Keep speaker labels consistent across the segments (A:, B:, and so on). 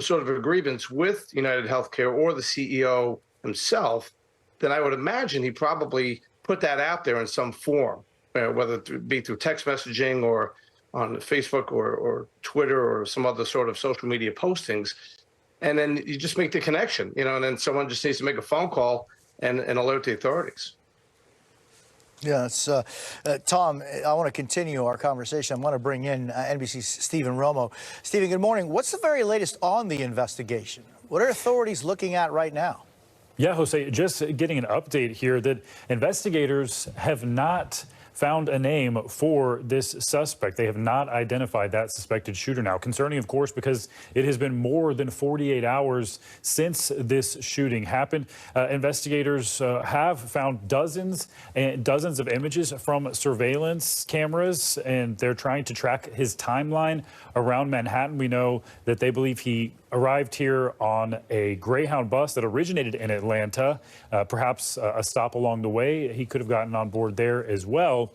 A: sort of a grievance with United Healthcare or the CEO himself, then I would imagine he probably put that out there in some form, whether it be through text messaging or on Facebook or Twitter or some other sort of social media postings. And then you just make the connection, and then someone just needs to make a phone call and alert the authorities.
B: Yeah, Tom, I want to continue our conversation. I want to bring in NBC's Stephen Romo. Stephen, good morning. What's the very latest on the investigation? What are authorities looking at right now?
C: Yeah, Jose, just getting an update here that investigators have not found a name for this suspect. They have not identified that suspected shooter now. Concerning, of course, because it has been more than 48 hours since this shooting happened. Investigators have found dozens and dozens of images from surveillance cameras, and they're trying to track his timeline around Manhattan. We know that they believe he arrived here on a Greyhound bus that originated in Atlanta, perhaps a stop along the way. He could have gotten on board there as well.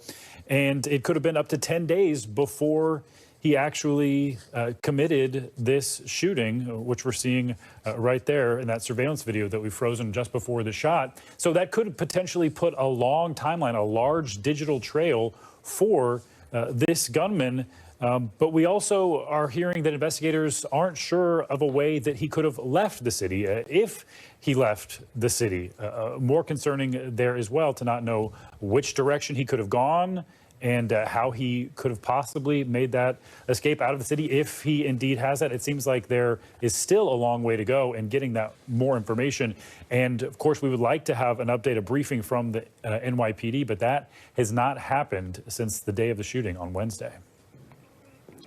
C: And it could have been up to 10 days before he actually committed this shooting, which we're seeing right there in that surveillance video that we've frozen just before the shot. So that could potentially put a long timeline, a large digital trail for this gunman. But we also are hearing that investigators aren't sure of a way that he could have left the city, if he left the city. More concerning there as well to not know which direction he could have gone and how he could have possibly made that escape out of the city, if he indeed has that. It seems like there is still a long way to go in getting that more information. And of course, we would like to have an update, a briefing from the NYPD, but that has not happened since the day of the shooting on Wednesday.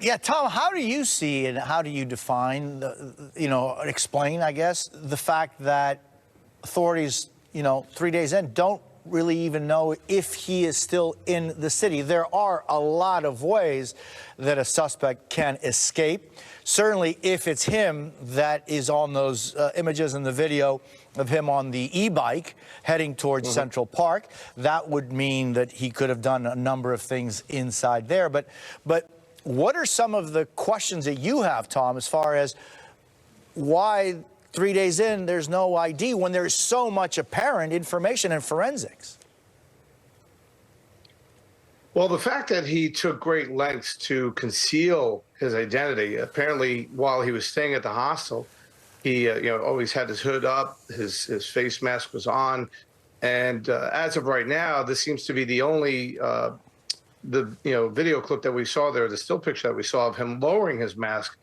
B: Yeah, Tom, how do you see and how do you define, explain, I guess, the fact that authorities, 3 days in, don't really even know if he is still in the city? There are a lot of ways that a suspect can escape. Certainly, if it's him that is on those images in the video of him on the e-bike heading towards Central Park, that would mean that he could have done a number of things inside there. But what are some of the questions that you have, Tom, as far as why 3 days in there's no ID when there's so much apparent information in forensics?
A: Well, the fact that he took great lengths to conceal his identity, apparently while he was staying at the hostel, he always had his hood up, his face mask was on, and as of right now, this seems to be the only video clip that we saw there, the still picture that we saw of him lowering his mask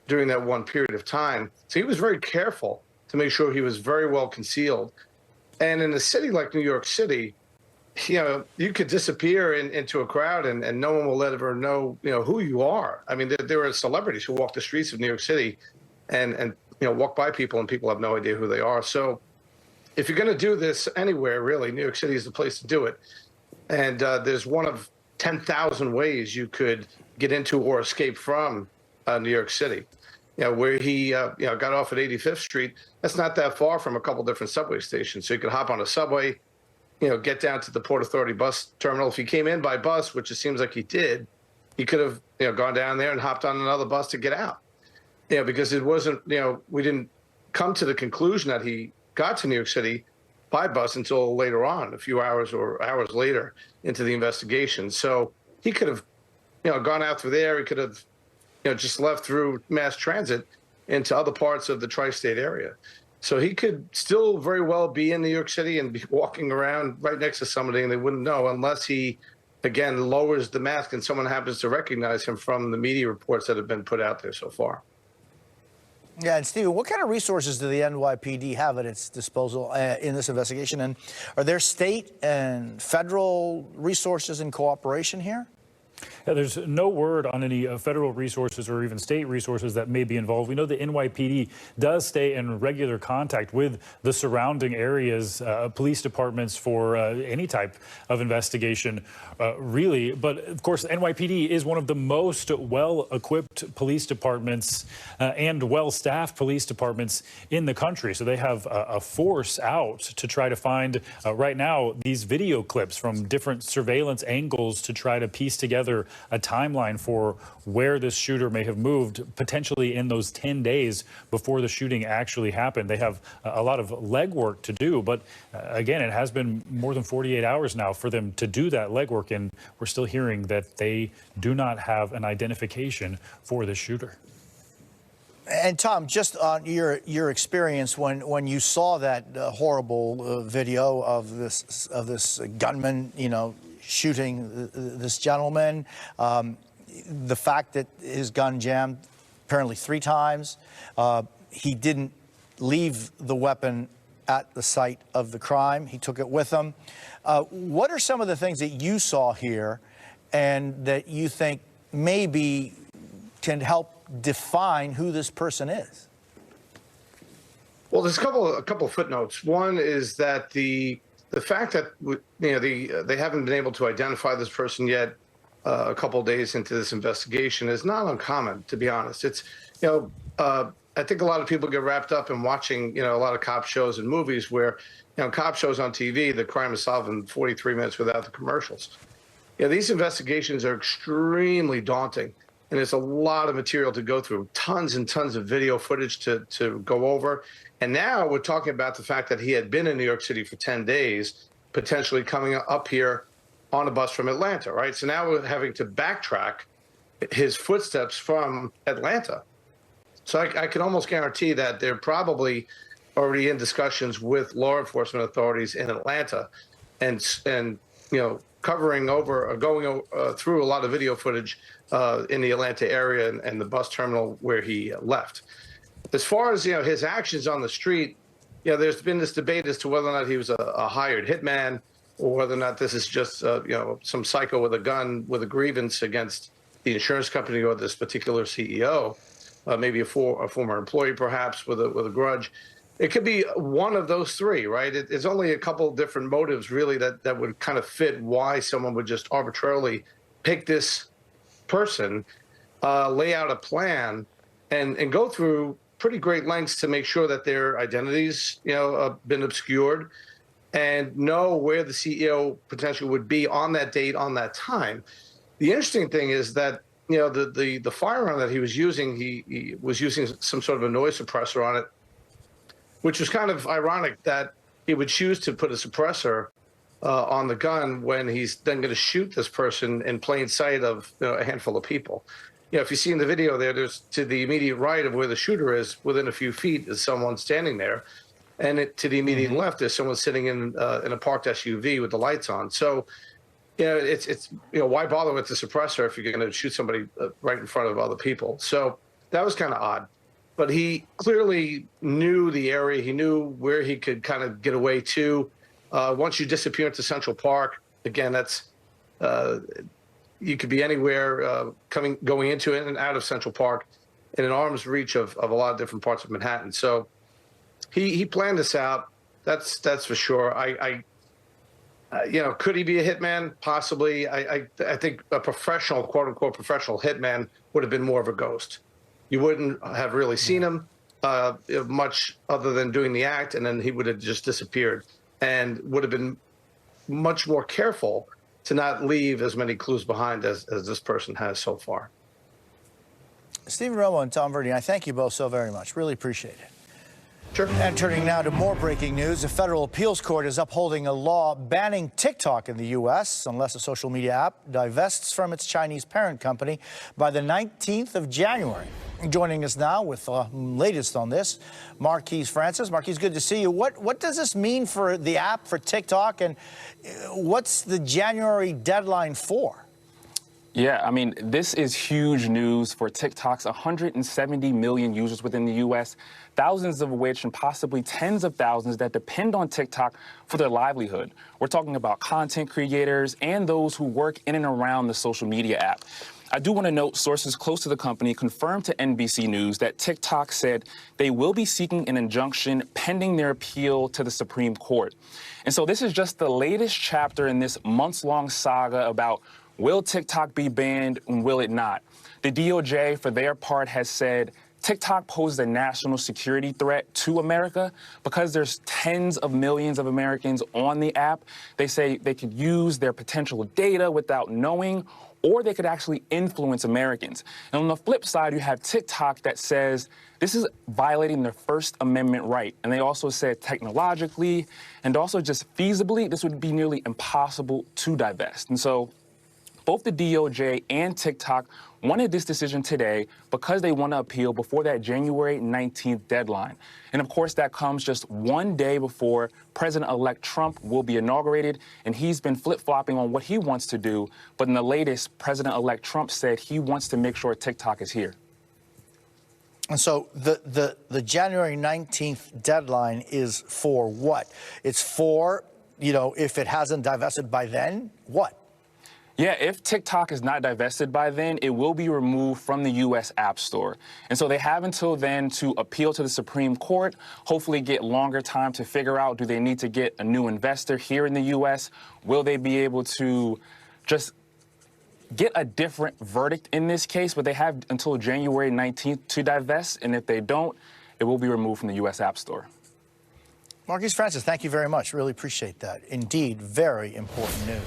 A: during that one period of time. So he was very careful to make sure he was very well concealed. And in a city like New York City, you could disappear into a crowd and no one will ever know, who you are. I mean, there are celebrities who walk the streets of New York City and walk by people and people have no idea who they are. So if you're going to do this anywhere, really, New York City is the place to do it. And there's one of 10,000 ways you could get into or escape from New York City. Where he got off at 85th Street, that's not that far from a couple different subway stations. So you could hop on a subway, get down to the Port Authority bus terminal. If he came in by bus, which it seems like he did, he could have gone down there and hopped on another bus to get out. Because it wasn't, we didn't come to the conclusion that he got to New York City by bus until later on, a few hours or hours later into the investigation. So he could have, gone out through there. He could have, just left through mass transit into other parts of the tri-state area. So he could still very well be in New York City and be walking around right next to somebody and they wouldn't know, unless he, again, lowers the mask and someone happens to recognize him from the media reports that have been put out there so far.
B: Yeah, and Stephen, what kind of resources do the NYPD have at its disposal in this investigation? And are there state and federal resources in cooperation here?
C: Yeah, there's no word on any federal resources or even state resources that may be involved. We know the NYPD does stay in regular contact with the surrounding areas, police departments for any type of investigation, really. But of course, NYPD is one of the most well-equipped police departments and well-staffed police departments in the country. So they have a force out to try to find, right now, these video clips from different surveillance angles to try to piece together a timeline for where this shooter may have moved, potentially in those 10 days before the shooting actually happened. They have a lot of legwork to do, but again, it has been more than 48 hours now for them to do that legwork, and we're still hearing that they do not have an identification for the shooter.
B: And Tom, just on your experience when you saw that horrible video of this gunman, shooting this gentleman, the fact that his gun jammed apparently 3 times, he didn't leave the weapon at the site of the crime. He took it with him. What are some of the things that you saw here and that you think maybe can help define who this person is?
A: Well, there's a couple of footnotes. One is that the fact that they haven't been able to identify this person yet, a couple of days into this investigation, is not uncommon, to be honest. It's I think a lot of people get wrapped up in watching a lot of cop shows and movies where cop shows on TV, the crime is solved in 43 minutes without the commercials. These investigations are extremely daunting. And there's a lot of material to go through, tons and tons of video footage to go over. And now we're talking about the fact that he had been in New York City for 10 days, potentially coming up here on a bus from Atlanta, right? So now we're having to backtrack his footsteps from Atlanta. So I can almost guarantee that they're probably already in discussions with law enforcement authorities in Atlanta and covering over or going through a lot of video footage in the Atlanta area and the bus terminal where he left. As far as his actions on the street, there's been this debate as to whether or not he was a hired hitman or whether or not this is just some psycho with a gun with a grievance against the insurance company or this particular CEO, maybe a former employee perhaps with a grudge. It could be one of those 3, right? It's only a couple of different motives really that would kind of fit why someone would just arbitrarily pick this person, lay out a plan, and go through pretty great lengths to make sure that their identities, have been obscured, and know where the CEO potentially would be on that date, on that time. The interesting thing is that the firearm that he was using, he was using some sort of a noise suppressor on it, which was kind of ironic that he would choose to put a suppressor on the gun when he's then going to shoot this person in plain sight of a handful of people. If you see in the video there's to the immediate right of where the shooter is, within a few feet is someone standing there, and to the immediate left is someone sitting in a parked SUV with the lights on. So, it's why bother with the suppressor if you're going to shoot somebody right in front of other people? So that was kind of odd. But he clearly knew the area. He knew where he could kind of get away to. Once you disappear into Central Park, again, that's you could be anywhere going into it and out of Central Park in an arm's reach of a lot of different parts of Manhattan. So he planned this out. That's for sure. Could he be a hitman? Possibly. I think a professional, quote unquote, professional hitman would have been more of a ghost. You wouldn't have really seen him much other than doing the act, and then he would have just disappeared and would have been much more careful to not leave as many clues behind as this person has so far.
B: Stephen Romo and Tom Verdi, I thank you both so very much. Really appreciate it.
A: Sure.
B: And turning now to more breaking news, the federal appeals court is upholding a law banning TikTok in the U.S. unless a social media app divests from its Chinese parent company by the 19th of January. Joining us now with the latest on this, Marquise Francis. Marquise, good to see you. What does this mean for the app, for TikTok, and what's the January deadline for?
D: Yeah, I mean, this is huge news for TikTok's 170 million users within the U.S., thousands of which and possibly tens of thousands that depend on TikTok for their livelihood. We're talking about content creators and those who work in and around the social media app. I do want to note sources close to the company confirmed to NBC News that TikTok said they will be seeking an injunction pending their appeal to the Supreme Court. And so this is just the latest chapter in this months-long saga about will TikTok be banned and will it not? The DOJ, for their part, has said TikTok poses a national security threat to America because there's tens of millions of Americans on the app. They say they could use their potential data without knowing, or they could actually influence Americans. And on the flip side, you have TikTok that says this is violating their First Amendment right. And they also said technologically and also just feasibly, this would be nearly impossible to divest. And so both the DOJ and TikTok wanted this decision today because they want to appeal before that January 19th deadline. And of course, that comes just one day before President-elect Trump will be inaugurated, and he's been flip-flopping on what he wants to do. But in the latest, President-elect Trump said he wants to make sure TikTok is here.
B: And so the January 19th deadline is for what? It's for, if it hasn't divested by then, what?
D: Yeah, if TikTok is not divested by then, it will be removed from the U.S. App Store. And so they have until then to appeal to the Supreme Court, hopefully get longer time to figure out, do they need to get a new investor here in the U.S.? Will they be able to just get a different verdict in this case? But they have until January 19th to divest, and if they don't, it will be removed from the U.S. App Store.
B: Marquise Francis, thank you very much. Really appreciate that. Indeed, very important news.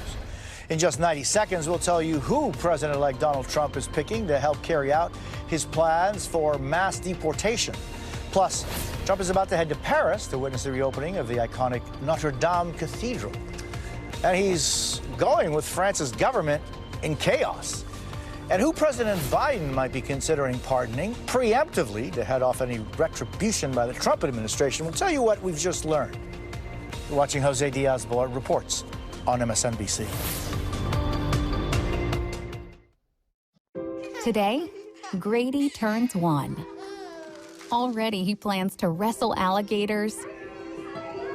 B: In just 90 seconds, we'll tell you who President-elect Donald Trump is picking to help carry out his plans for mass deportation. Plus, Trump is about to head to Paris to witness the reopening of the iconic Notre Dame Cathedral. And he's going with France's government in chaos. And who President Biden might be considering pardoning preemptively to head off any retribution by the Trump administration. We'll tell you what we've just learned. You're watching Jose Díaz-Balart Reports on MSNBC.
E: Today, Grady turns 1. Already he plans to wrestle alligators,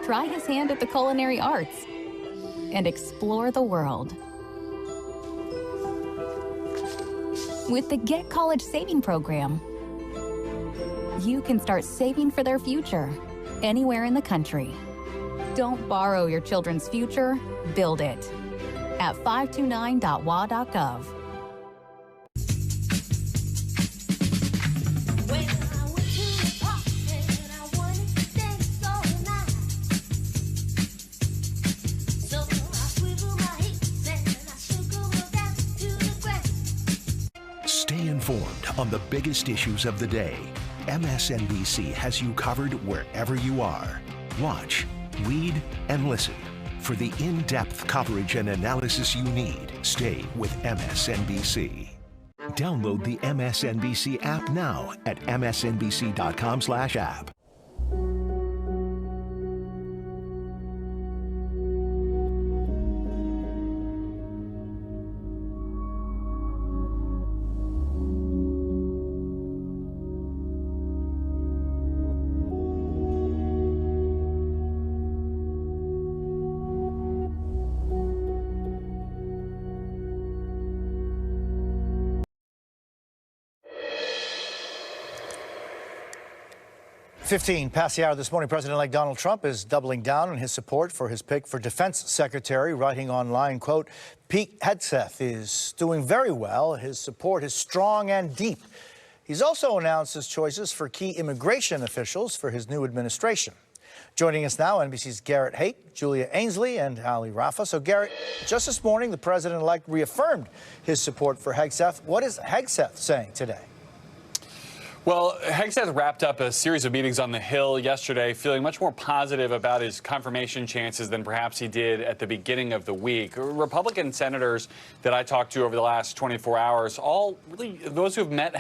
E: try his hand at the culinary arts, and explore the world. With the Get College Saving Program, you can start saving for their future anywhere in the country. Don't borrow your children's future, build it at 529.wa.gov.
F: Stay informed on the biggest issues of the day. MSNBC has you covered wherever you are. Watch, read, and listen. For the in-depth coverage and analysis you need, stay with MSNBC. Download the MSNBC app now at msnbc.com/app.
B: Past the hour this morning, President-elect Donald Trump is doubling down on his support for his pick for defense secretary, writing online, quote, Pete Hegseth is doing very well. His support is strong and deep. He's also announced his choices for key immigration officials for his new administration. Joining us now, NBC's Garrett Haight, Julia Ainsley, and Ali Rafa. So, Garrett, just this morning, the president-elect reaffirmed his support for Hegseth. What is Hegseth saying today?
G: Well, Hegseth wrapped up a series of meetings on the Hill yesterday, feeling much more positive about his confirmation chances than perhaps he did at the beginning of the week. Republican senators that I talked to over the last 24 hours, all really those who have met